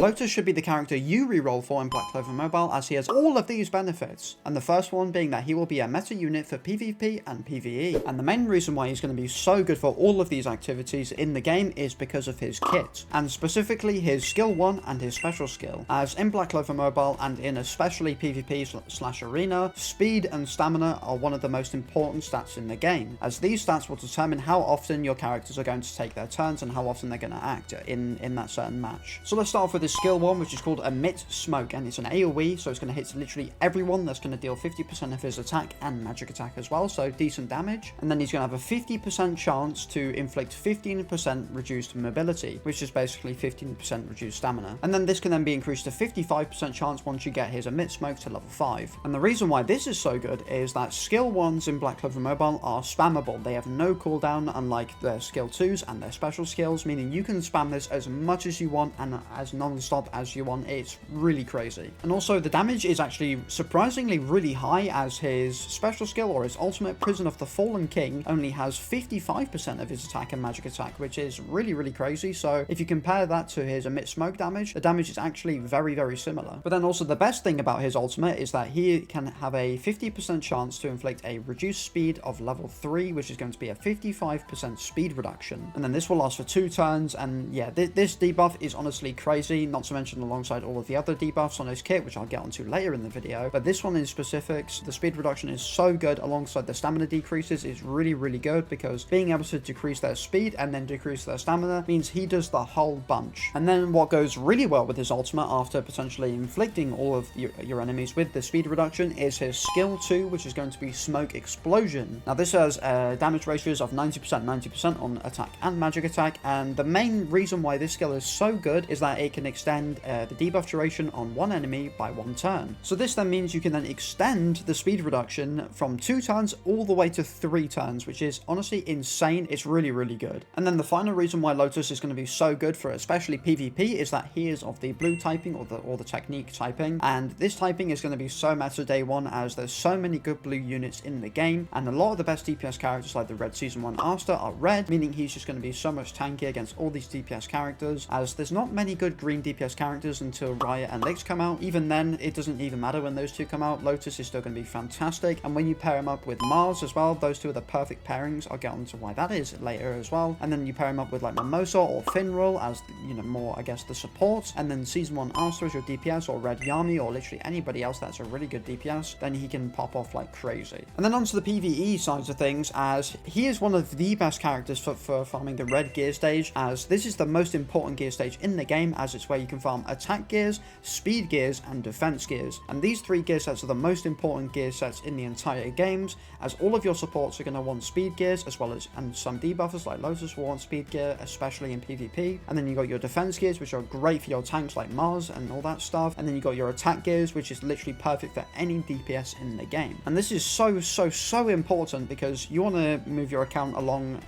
Lotus should be the character you reroll for in Black Clover Mobile, as he has all of these benefits. And the first one being that he will be a meta unit for PvP and PvE. And the main reason why he's going to be so good for all of these activities in the game is because of his kit, and specifically his skill 1 and his special skill. As in Black Clover Mobile and in especially PvP/Arena, speed and stamina are one of the most important stats in the game, as these stats will determine how often your characters are going to take their turns and how often they're going to act in that certain match. So let's start off with his skill 1, which is called Emit Smoke, and it's an AoE, so it's going to hit literally everyone. That's going to deal 50% of his attack and magic attack as well, so decent damage. And then he's going to have a 50% chance to inflict 15% reduced mobility, which is basically 15% reduced stamina. And then this can then be increased to 55% chance once you get his Emit Smoke to level 5. And the reason why this is so good is that skill 1s in Black Clover Mobile are spammable. They have no cooldown, unlike their skill 2s and their special skills, meaning you can spam this as much as you want and as non-stop as you want. It's really crazy. And also the damage is actually surprisingly really high, as his special skill or his ultimate, Prison of the Fallen King, only has 55% of his attack and magic attack, which is really crazy. So if you compare that to his Emit Smoke damage, the damage is actually very similar. But then also the best thing about his ultimate is that he can have a 50% chance to inflict a reduced speed of level 3, which is going to be a 55% speed reduction. And then this will last for 2 turns, and yeah, this debuff is honestly crazy, not to mention alongside all of the other debuffs on his kit, which I'll get onto later in the video. But this one in specifics, the speed reduction is so good, alongside the stamina decreases is really good, because being able to decrease their speed and then decrease their stamina means he does the whole bunch. And then what goes really well with his ultimate, after potentially inflicting all of your enemies with the speed reduction, is his skill 2, which is going to be Smoke Explosion. Now this has damage ratios of 90% on attack and magic attack, and the main reason why this skill is so good is that it can extend the debuff duration on one enemy by 1 turn. So this then means you can then extend the speed reduction from 2 turns all the way to 3 turns, which is honestly insane. It's really good. And then the final reason why Lotus is going to be so good for especially PvP is that he is of the blue typing, or the technique typing, and this typing is going to be so meta day 1, as there's so many good blue units in the game, and a lot of the best DPS characters like the Red Season 1 Aster are red, meaning he's just going to be so much tanky against all these DPS characters, as there's not many good green DPS characters until Riot and Licks come out. Even then, it doesn't even matter when those two come out. Lotus is still going to be fantastic, and when you pair him up with Mars as well, those two are the perfect pairings. I'll get onto why that is later as well. And then you pair him up with like Mimosa or Finroll as, you know, more, I guess, the support, and then Season 1 Aster as your DPS, or Red Yami, or literally anybody else that's a really good DPS, then he can pop off like crazy. And then onto the PvE sides of things, as he is one of the best characters for farming the red gear stage, as this is the most important gear stage in the game, as it's where you can farm attack gears, speed gears, and defense gears. And these 3 gear sets are the most important gear sets in the entire games, as all of your supports are going to want speed gears, as well as, and some debuffers like Lotus will want speed gear, especially in PvP. And then you got your defense gears, which are great for your tanks like Mars and all that stuff. And then you got your attack gears, which is literally perfect for any DPS in the game. And this is so important, because you want to move your account along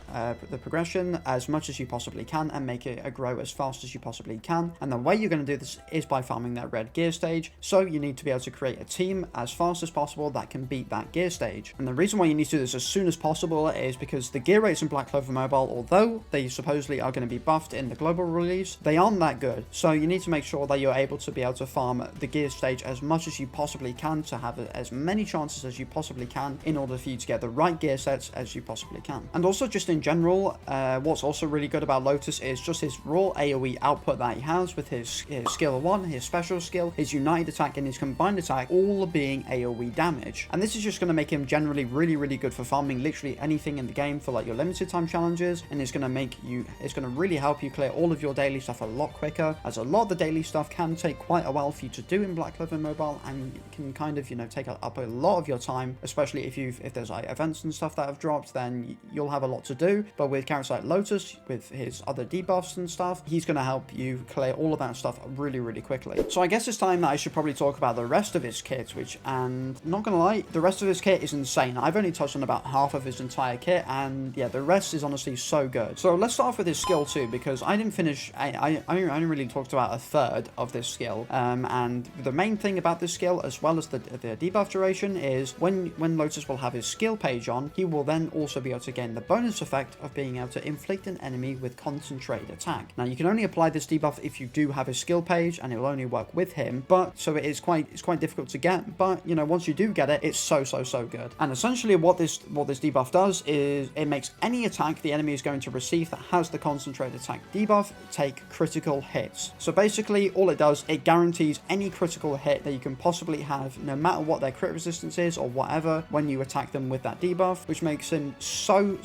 the progression as much as you possibly can and make it grow as fast as you possibly can. And the way you're going to do this is by farming that red gear stage. So you need to be able to create a team as fast as possible that can beat that gear stage. And the reason why you need to do this as soon as possible is because the gear rates in Black Clover Mobile, although they supposedly are going to be buffed in the global release, they aren't that good. So you need to make sure that you're able to be able to farm the gear stage as much as you possibly can, to have as many chances as you possibly can, in order for you to get the right gear sets as you possibly can. And also, just in general, what's also really good about Lotus is just his raw AoE output that he has, with his skill 1, his special skill, his united attack, and his combined attack all being AoE damage. And this is just going to make him generally really good for farming literally anything in the game for like your limited time challenges, and it's going to really help you clear all of your daily stuff a lot quicker, as a lot of the daily stuff can take quite a while for you to do in Black Clover Mobile, and can kind of, you know, take up a lot of your time, especially if there's like events and stuff that have dropped, then you'll have a lot to do. But with characters like Lotus, with his other debuffs and stuff, he's going to help you clear all of that stuff really quickly. So I guess it's time that I should probably talk about the rest of his kit, which, and not gonna lie, the rest of his kit is insane. I've only touched on about half of his entire kit, and yeah, the rest is honestly so good. So let's start off with his skill 2, because I didn't finish, I only really talked about a third of this skill, and the main thing about this skill, as well as the debuff duration, is when Lotus will have his skill page on, he will then also be able to gain the bonus effect of being able to inflict an enemy with concentrated attack. Now you can only apply this debuff if you do do have his skill page, and it will only work with him, but so it's quite difficult to get, but you know, once you do get it, it's so good. And essentially what this debuff does is it makes any attack the enemy is going to receive that has the concentrated attack debuff take critical hits. So basically all it does, it guarantees any critical hit that you can possibly have, no matter what their crit resistance is or whatever, when you attack them with that debuff, which makes him so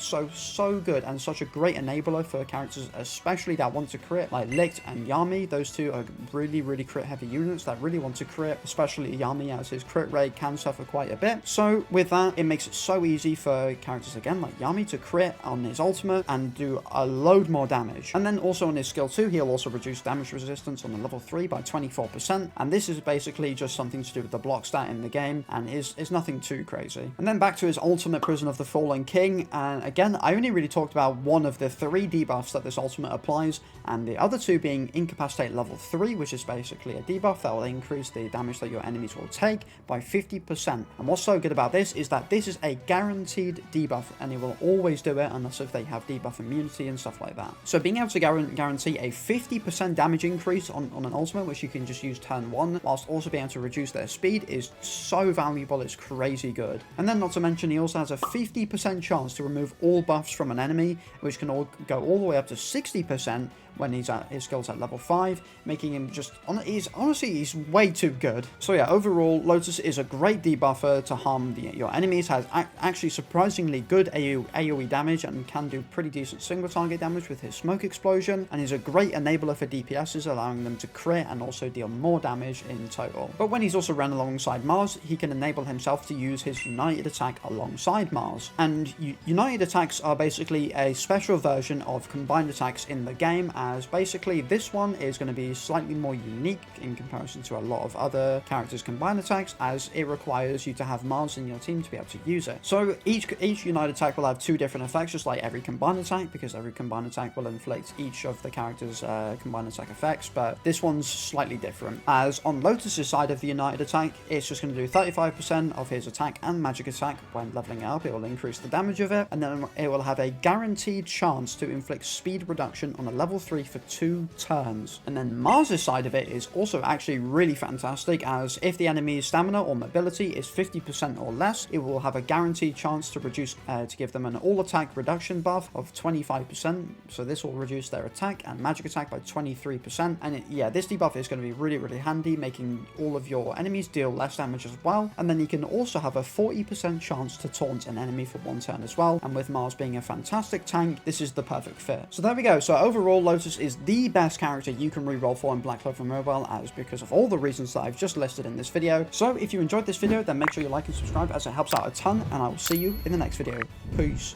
good and such a great enabler for characters especially that want to crit, like Licht and Yami. Those two are really crit heavy units that really want to crit, especially Yami, as his crit rate can suffer quite a bit. So with that, it makes it so easy for characters again like Yami to crit on his ultimate and do a load more damage. And then also on his skill 2, he'll also reduce damage resistance on the level 3 by 24%, and this is basically just something to do with the block stat in the game, and is nothing too crazy. And then back to his ultimate, Prison of the Fallen King, and again, I only really talked about one of the 3 debuffs that this ultimate applies, and the other 2 being Incapacitate level 3, which is basically a debuff that will increase the damage that your enemies will take by 50%. And what's so good about this is that this is a guaranteed debuff, and it will always do it unless if they have debuff immunity and stuff like that. So being able to guarantee a 50% damage increase on an ultimate, which you can just use turn 1, whilst also being able to reduce their speed, is so valuable. It's crazy good. And then not to mention, he also has a 50% chance to remove all buffs from an enemy, which can go all the way up to 60% when his skills at level 5, making him just, he's way too good. So yeah, overall, Lotus is a great debuffer to harm your enemies, has actually surprisingly good AoE damage, and can do pretty decent single target damage with his smoke explosion, and is a great enabler for DPSs, allowing them to crit and also deal more damage in total. But when he's also run alongside Mars, he can enable himself to use his United Attack alongside Mars. And United Attacks are basically a special version of combined attacks in the game, as basically this one is going to be slightly more unique in comparison to a lot of other characters' combined attacks, as it requires you to have Mars in your team to be able to use it. So each United Attack will have 2 different effects, just like every combined attack, because every combined attack will inflict each of the characters' combined attack effects, but this one's slightly different, as on Lotus's side of the United Attack, it's just going to do 35% of his attack and magic attack. When leveling it up, it will increase the damage of it, and then it will have a guaranteed chance to inflict speed reduction on a level 3 for 2 turns. And then Mars's side of it is also actually really fantastic, as if the enemy's stamina or mobility is 50% or less, it will have a guaranteed chance to reduce to give them an all attack reduction buff of 25%. So this will reduce their attack and magic attack by 23%. And yeah, this debuff is going to be really handy, making all of your enemies deal less damage as well. And then you can also have a 40% chance to taunt an enemy for 1 turn as well. And with Mars being a fantastic tank, this is the perfect fit. So there we go. So overall, Lotus is the best character you can reroll for in Black Clover Mobile, as because of all the reasons that I've just listed in this video. So if you enjoyed this video, then make sure you like and subscribe, as it helps out a ton, and I will see you in the next video. Peace.